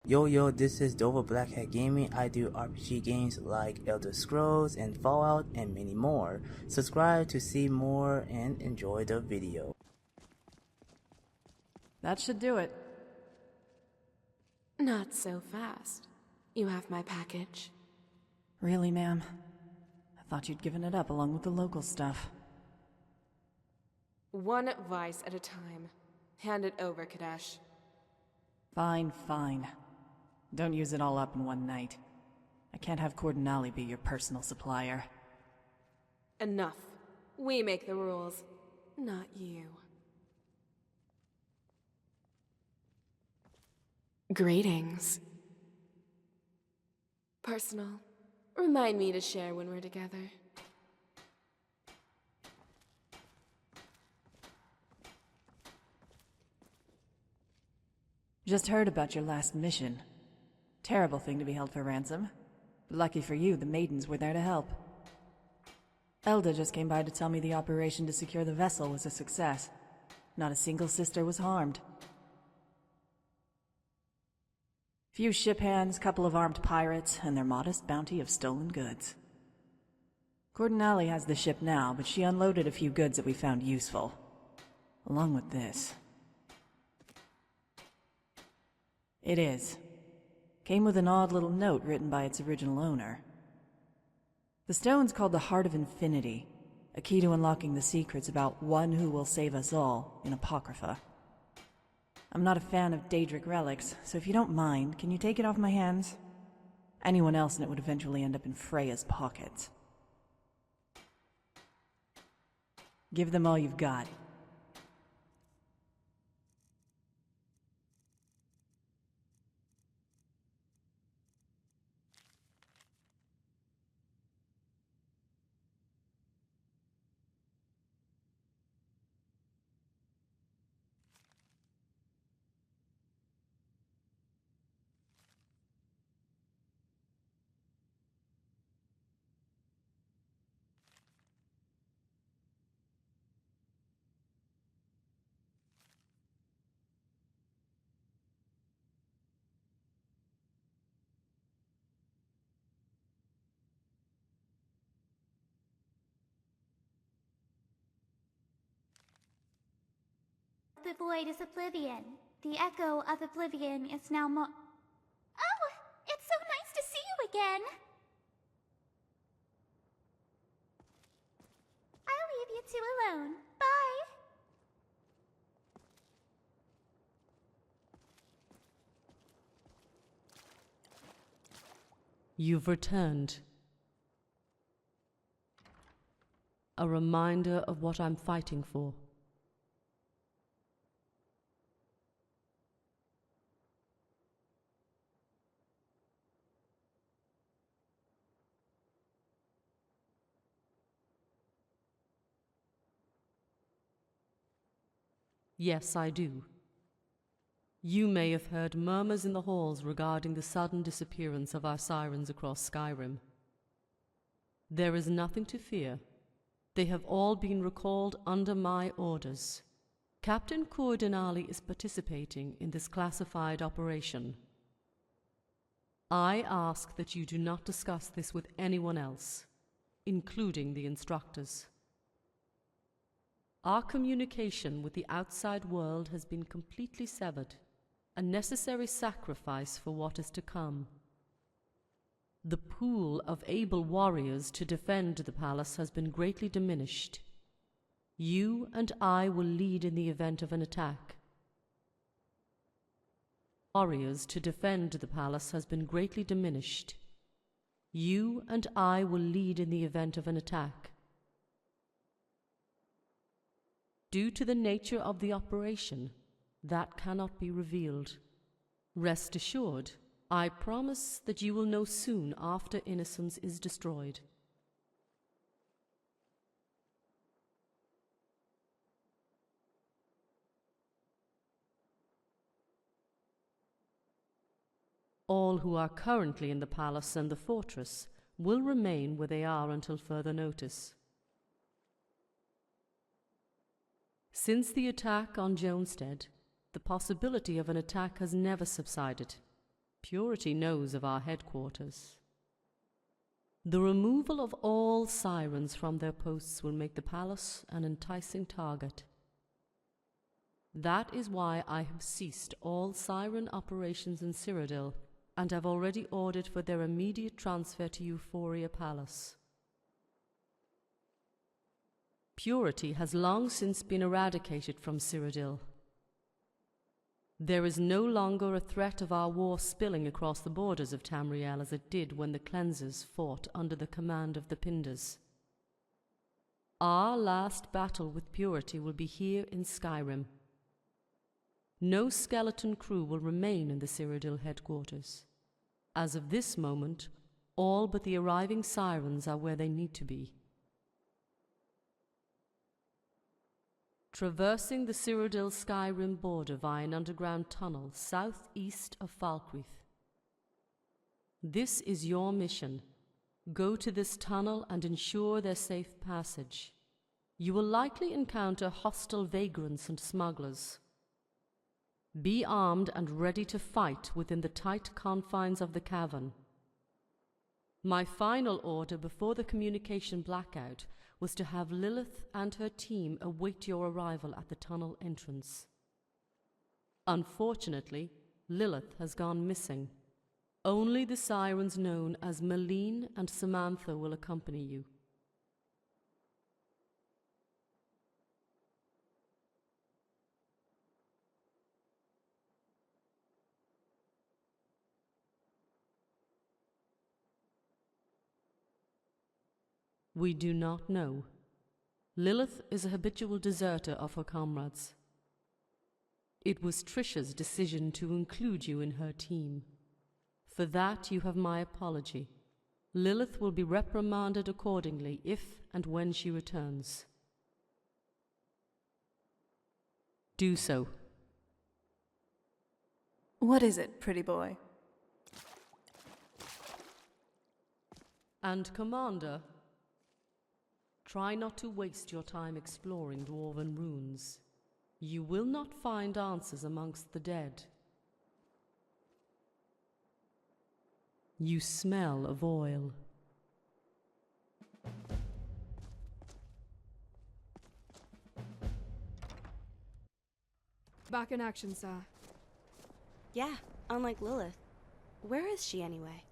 Yo, this is Dova Blackhat Gaming. I do RPG games like Elder Scrolls and Fallout and many more. Subscribe to see more and enjoy the video. That should do it. Not so fast. You have my package. Really, ma'am? I thought you'd given it up along with the local stuff. One vice at a time. Hand it over, Kadesh. Fine. Don't use it all up in one night. I can't have Cordonali be your personal supplier. Enough. We make the rules, not you. Greetings. Personal. Remind me to share when we're together. Just heard about your last mission. Terrible thing to be held for ransom. Lucky for you, the maidens were there to help. Elda just came by to tell me the operation to secure the vessel was a success. Not a single sister was harmed. Few ship hands, couple of armed pirates, and their modest bounty of stolen goods. Cordonali has the ship now, but she unloaded a few goods that we found useful. Along with this. It is. Came with an odd little note written by its original owner. The stone's called the Heart of Infinity, a key to unlocking the secrets about one who will save us all in Apocrypha. I'm not a fan of Daedric relics, so if you don't mind, can you take it off my hands? Anyone else and it would eventually end up in Freya's pockets. Give them all you've got. The void is oblivion. The echo of oblivion is now more— Oh! It's so nice to see you again! I'll leave you two alone. Bye! You've returned. A reminder of what I'm fighting for. Yes, I do. You may have heard murmurs in the halls regarding the sudden disappearance of our sirens across Skyrim. There is nothing to fear. They have all been recalled under my orders. Captain Cordonali is participating in this classified operation. I ask that you do not discuss this with anyone else, including the instructors. Our communication with the outside world has been completely severed, a necessary sacrifice for what is to come. The pool of able warriors to defend the palace has been greatly diminished. You and I will lead in the event of an attack. Warriors to defend the palace has been greatly diminished. You and I will lead in the event of an attack. Due to the nature of the operation, that cannot be revealed. Rest assured, I promise that you will know soon after innocence is destroyed. All who are currently in the palace and the fortress will remain where they are until further notice. Since the attack on Jonestead, the possibility of an attack has never subsided. Purity knows of our headquarters. The removal of all sirens from their posts will make the palace an enticing target. That is why I have ceased all siren operations in Cyrodiil and have already ordered for their immediate transfer to Euphoria Palace. Purity has long since been eradicated from Cyrodiil. There is no longer a threat of our war spilling across the borders of Tamriel as it did when the cleansers fought under the command of the Pindars. Our last battle with Purity will be here in Skyrim. No skeleton crew will remain in the Cyrodiil headquarters. As of this moment, all but the arriving sirens are where they need to be. Traversing the Cyrodiil Skyrim border via an underground tunnel southeast of Falkreath. This is your mission. Go to this tunnel and ensure their safe passage. You will likely encounter hostile vagrants and smugglers. Be armed and ready to fight within the tight confines of the cavern. My final order before the communication blackout was to have Lilith and her team await your arrival at the tunnel entrance. Unfortunately, Lilith has gone missing. Only the sirens known as Malene and Samantha will accompany you. We do not know. Lilith is a habitual deserter of her comrades. It was Trisha's decision to include you in her team. For that you have my apology. Lilith will be reprimanded accordingly if and when she returns. Do so. What is it, pretty boy? And Commander, try not to waste your time exploring dwarven runes. You will not find answers amongst the dead. You smell of oil. Back in action, sir. Yeah, unlike Lilith. Where is she anyway?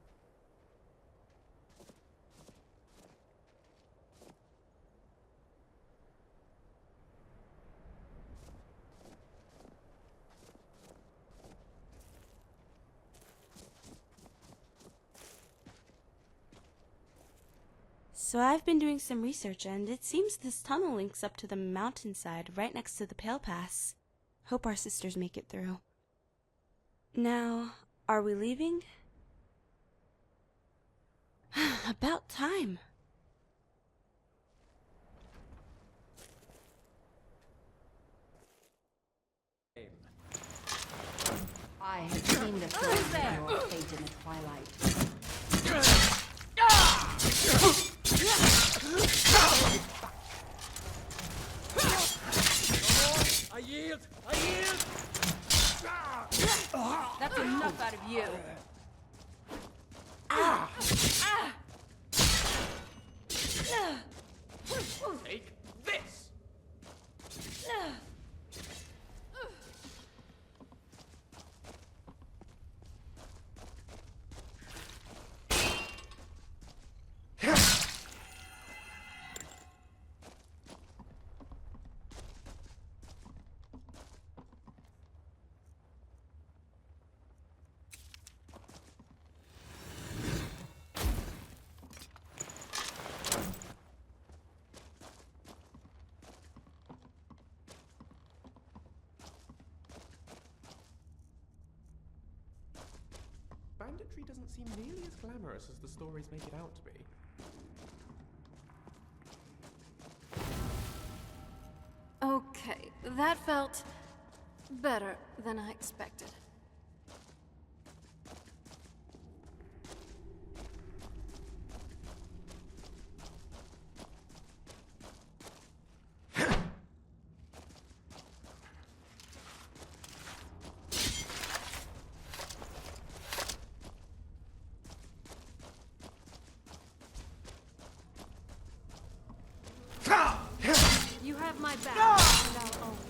So I've been doing some research, and it seems this tunnel links up to the mountainside right next to the Pale Pass. Hope our sisters make it through. Now, are we leaving? About time. I have seen the flames of your fate in the twilight. I yield! I yield! That's enough out of you. Take this! Banditry doesn't seem nearly as glamorous as the stories make it out to be. Okay, that felt better than I expected. have my back, and I'll always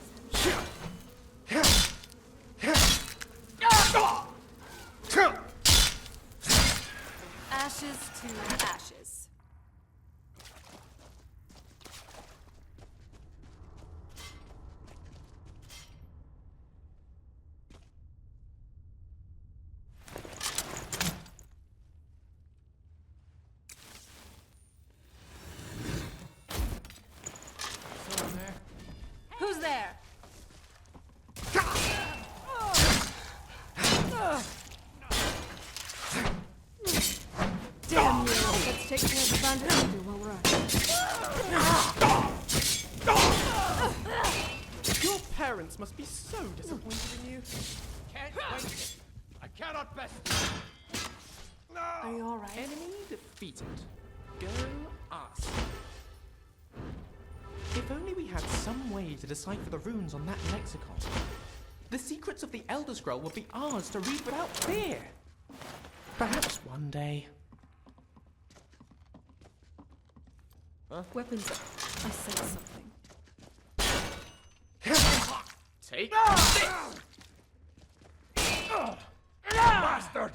ashes to ashes. Who's there? Damn you! Let's take care of the bandit while we're at it. Your parents must be so disappointed in you. Can't wait. I cannot best. Are you alright? Enemy defeated. Go us. If only we had some way to decipher the runes on that lexicon. The secrets of the Elder Scroll would be ours to read without fear. Perhaps one day. Weapons up. I said something. Take this! Bastard!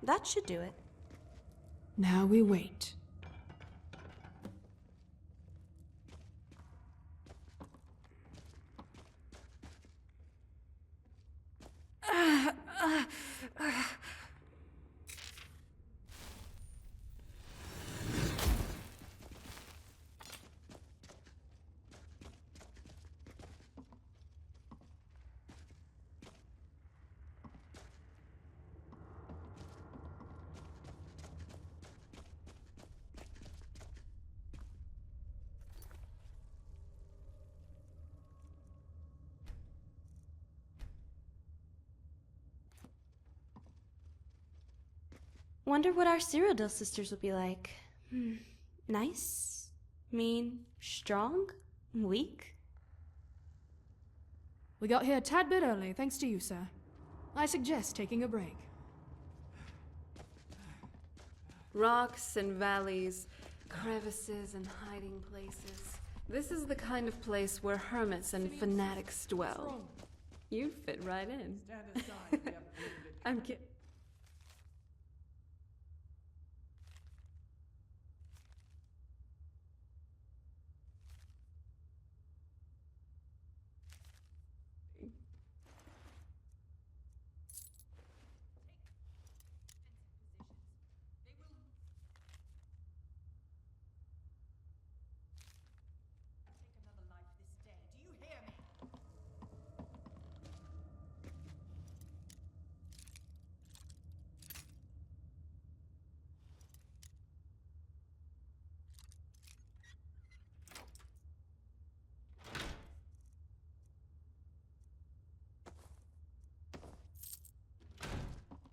That should do it. Now we wait. Wonder what our Cyrodiil sisters will be like. Nice? Mean? Strong? Weak? We got here a tad bit early, thanks to you, sir. I suggest taking a break. Rocks and valleys, crevices and hiding places. This is the kind of place where hermits and fanatics dwell. You fit right in. I'm kidding.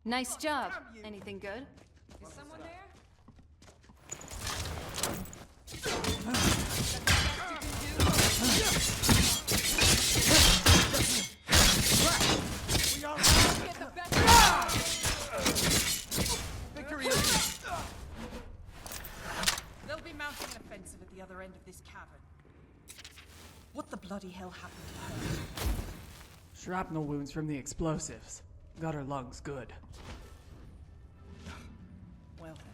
Nice job. Anything good? Is someone there? Victory! They'll be mounting an offensive at the other end of this cavern. What the bloody hell happened to her? Shrapnel wounds from the explosives. Got her lungs good. Well then.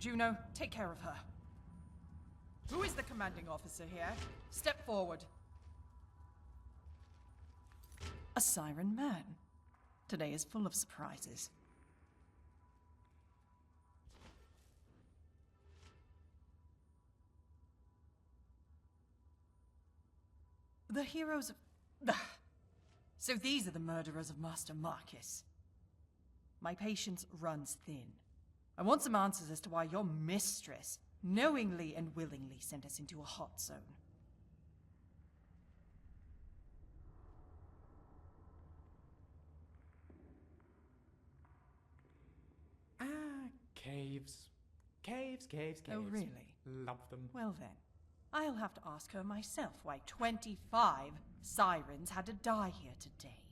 Juno, take care of her. Who is the commanding officer here? Step forward. A siren man. Today is full of surprises. The heroes of... So these are the murderers of Master Marcus. My patience runs thin. I want some answers as to why your mistress knowingly and willingly sent us into a hot zone. Caves. Caves. Oh, really? Love them. Well then, I'll have to ask her myself why 25 sirens had to die here today.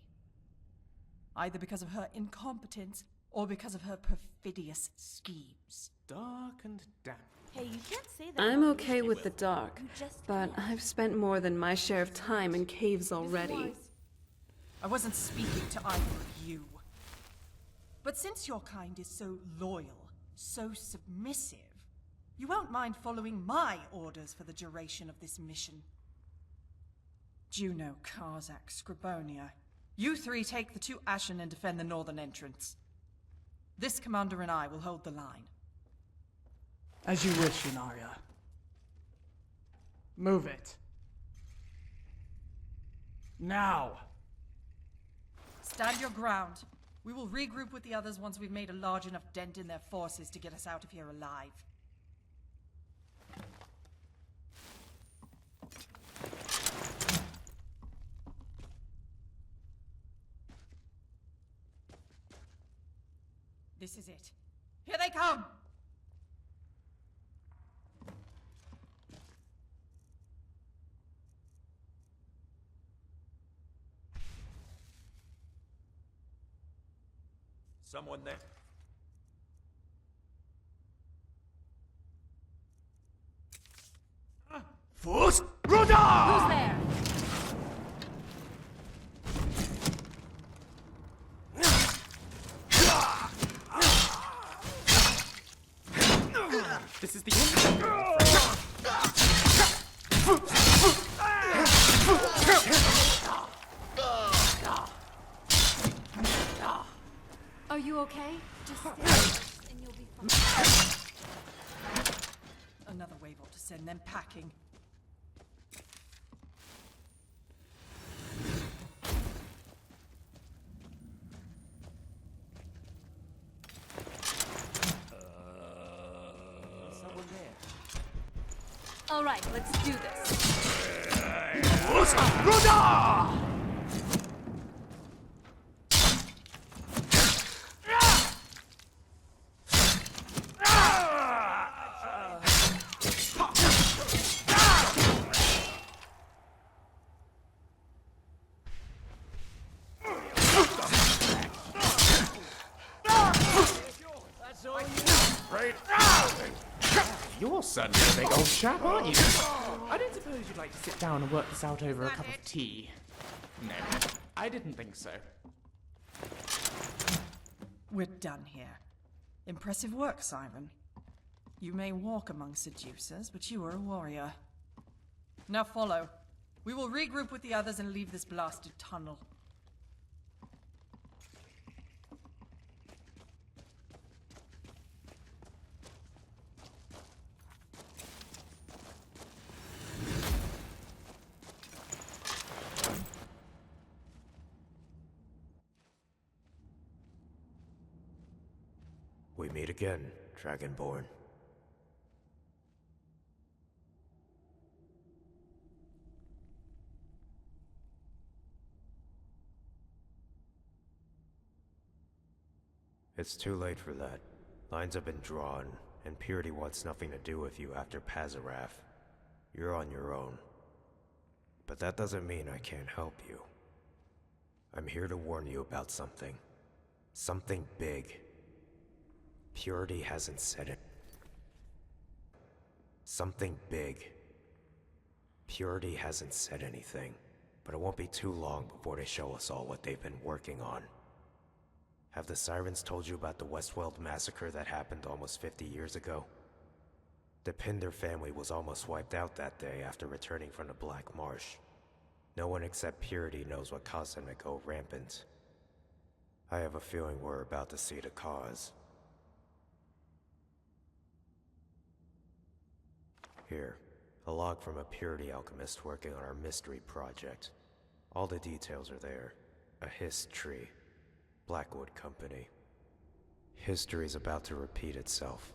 Either because of her incompetence or because of her perfidious schemes. Dark and damp. Hey, you can't say that. I'm about okay me. with the dark, You just but can't. I've spent more than my share of time in caves already. I wasn't speaking to either of you. But since your kind is so loyal, so submissive, you won't mind following my orders for the duration of this mission. Juno, Karzak, Scribonia, you three take the two Ashen and defend the northern entrance. This commander and I will hold the line. As you wish, Inaria. Move it. Now! Stand your ground. We will regroup with the others once we've made a large enough dent in their forces to get us out of here alive. This is it. Here they come! Someone there? Who's there? This is the end. Are you okay? Just stay and you'll be fine. Another wave ought to send them packing. Someone there. All right, let's do this. You're suddenly a big old chap, aren't you? I don't suppose you'd like to sit down and work this out over a cup of tea. No, I didn't think so. We're done here. Impressive work, Siren. You may walk among seducers, but you are a warrior. Now follow. We will regroup with the others and leave this blasted tunnel. We meet again, Dragonborn. It's too late for that. Lines have been drawn, and Purity wants nothing to do with you after Pazaraf. You're on your own. But that doesn't mean I can't help you. I'm here to warn you about something. Something big. Purity hasn't said it. Something big. Purity hasn't said anything, but it won't be too long before they show us all what they've been working on. Have the Sirens told you about the Westworld massacre that happened almost 50 years ago? The Pinder family was almost wiped out that day after returning from the Black Marsh. No one except Purity knows what caused them to go rampant. I have a feeling we're about to see the cause. Here, a log from a Purity alchemist working on our mystery project. All the details are there. A history. Blackwood Company. History's about to repeat itself,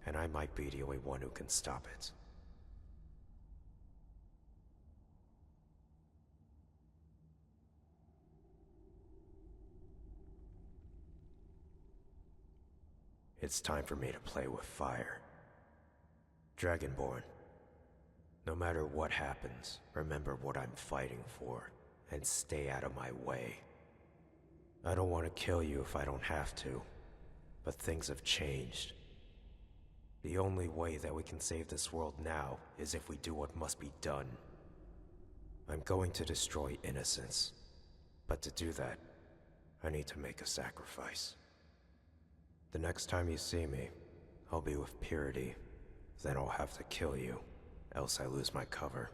and I might be the only one who can stop it. It's time for me to play with fire. Dragonborn, no matter what happens, remember what I'm fighting for, and stay out of my way. I don't want to kill you if I don't have to, but things have changed. The only way that we can save this world now is if we do what must be done. I'm going to destroy innocence, but to do that, I need to make a sacrifice. The next time you see me, I'll be with Purity. Then I'll have to kill you, else I lose my cover.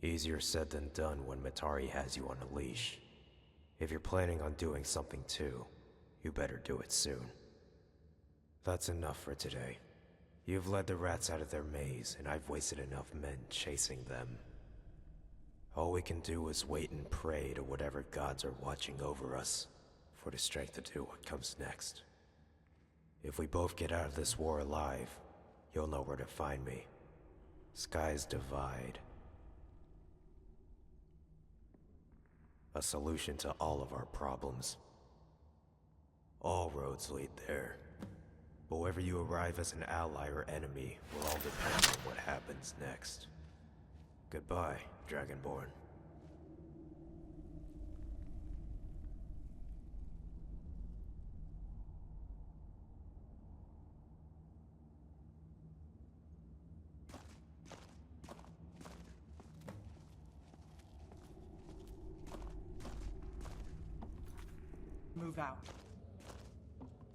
Easier said than done when Matari has you on a leash. If you're planning on doing something too, you better do it soon. That's enough for today. You've led the rats out of their maze, and I've wasted enough men chasing them. All we can do is wait and pray to whatever gods are watching over us for the strength to do what comes next. If we both get out of this war alive, you'll know where to find me. Skies divide. A solution to all of our problems. All roads lead there. But whether you arrive as an ally or enemy will all depend on what happens next. Goodbye, Dragonborn. Move out.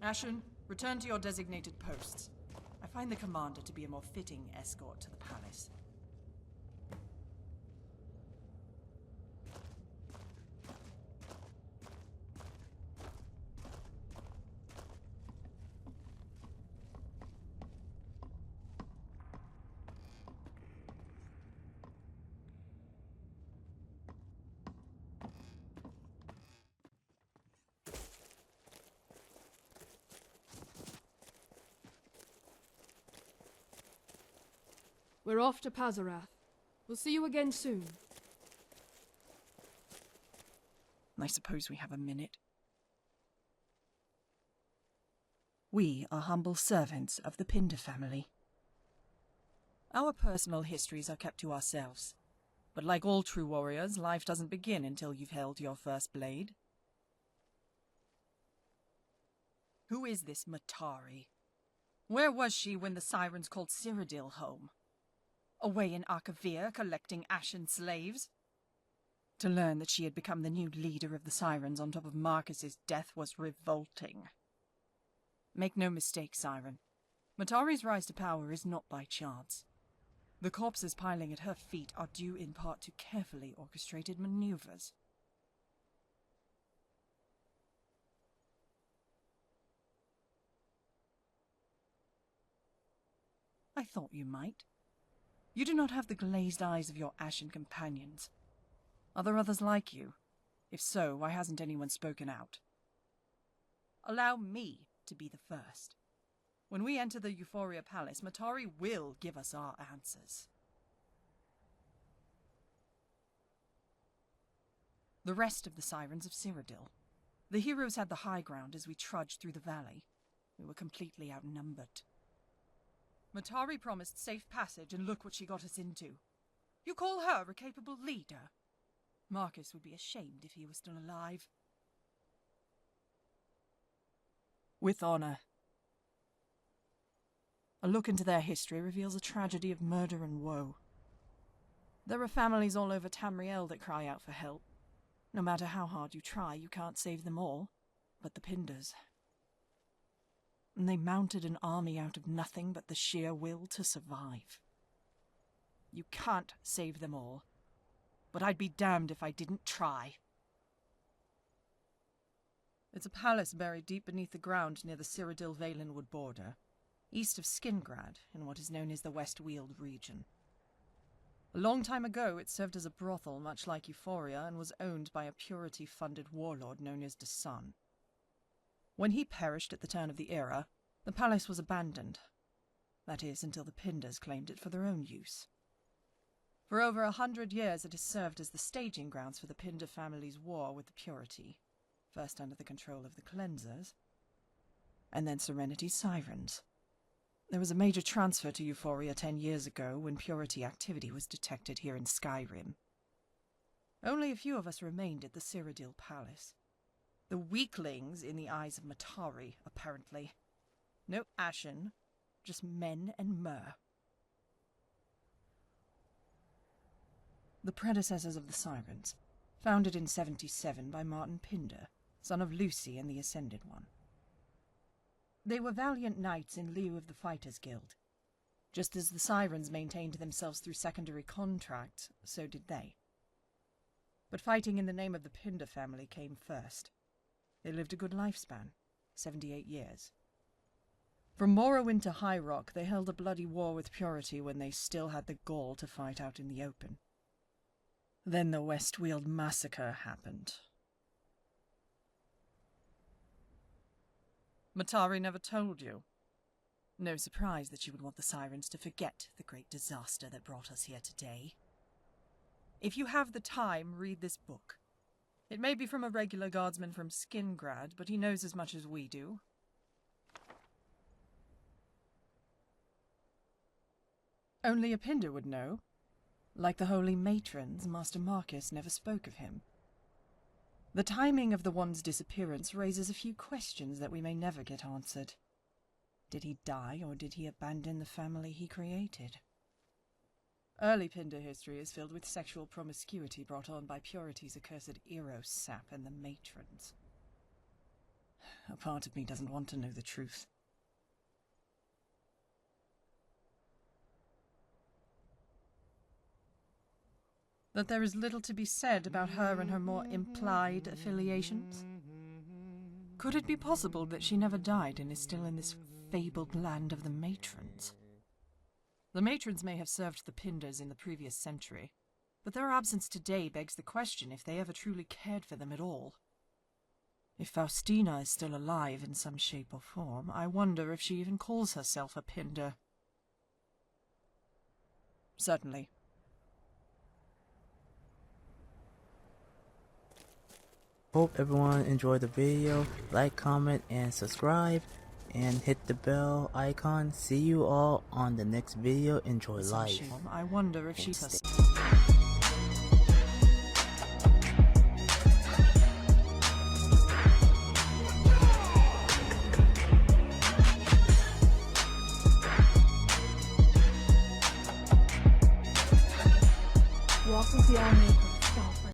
Ashen, return to your designated posts. I find the commander to be a more fitting escort to the palace. We're off to Pazarath. We'll see you again soon. I suppose we have a minute. We are humble servants of the Pinder family. Our personal histories are kept to ourselves. But like all true warriors, life doesn't begin until you've held your first blade. Who is this Matari? Where was she when the Sirens called Cyrodiil home? Away in Arcavir collecting Ashen slaves? To learn that she had become the new leader of the Sirens on top of Marcus's death was revolting. Make no mistake, Siren. Matari's rise to power is not by chance. The corpses piling at her feet are due in part to carefully orchestrated maneuvers. I thought you might. You do not have the glazed eyes of your Ashen companions. Are there others like you? If so, why hasn't anyone spoken out? Allow me to be the first. When we enter the Euphoria Palace, Matari will give us our answers. The rest of the Sirens of Cyrodiil. The heroes had the high ground as we trudged through the valley. We were completely outnumbered. Matari promised safe passage, and look what she got us into. You call her a capable leader? Marcus would be ashamed if he was still alive. With honor. A look into their history reveals a tragedy of murder and woe. There are families all over Tamriel that cry out for help. No matter how hard you try, you can't save them all. But the Pinders. And they mounted an army out of nothing but the sheer will to survive. You can't save them all. But I'd be damned if I didn't try. It's a palace buried deep beneath the ground near the Cyrodiil-Valenwood border, east of Skingrad, in what is known as the West Weald region. A long time ago, it served as a brothel much like Euphoria and was owned by a Purity-funded warlord known as Desun. When he perished at the turn of the era, the palace was abandoned. That is, until the Pinders claimed it for their own use. For over 100 years it has served as the staging grounds for the Pinder family's war with the Purity, first under the control of the Cleansers, and then Serenity's Sirens. There was a major transfer to Euphoria 10 years ago when Purity activity was detected here in Skyrim. Only a few of us remained at the Cyrodiil Palace. The weaklings in the eyes of Matari, apparently. No Ashen, just men and myrrh. The predecessors of the Sirens, founded in 77 by Martin Pinder, son of Lucy and the Ascended One. They were valiant knights in lieu of the Fighters Guild. Just as the Sirens maintained themselves through secondary contract, so did they. But fighting in the name of the Pinder family came first. They lived a good lifespan, 78 years. From Morrowind to High Rock, they held a bloody war with Purity when they still had the gall to fight out in the open. Then the Westweald massacre happened. Matari never told you. No surprise that she would want the Sirens to forget the great disaster that brought us here today. If you have the time, read this book. It may be from a regular guardsman from Skingrad, but he knows as much as we do. Only a Pinder would know. Like the holy matrons, Master Marcus never spoke of him. The timing of the One's disappearance raises a few questions that we may never get answered. Did he die, or did he abandon the family he created? Early Pinder history is filled with sexual promiscuity brought on by Purity's accursed USSEP and the matrons. A part of me doesn't want to know the truth. That there is little to be said about her and her more implied affiliations? Could it be possible that she never died and is still in this fabled land of the matrons? The matrons may have served the Pinders in the previous century, but their absence today begs the question if they ever truly cared for them at all. If Faustina is still alive in some shape or form, I wonder if she even calls herself a Pinder. Certainly. Hope everyone enjoyed the video. Like, comment, and subscribe. And hit the bell icon. See you all on the next video. Enjoy life. I wonder if she's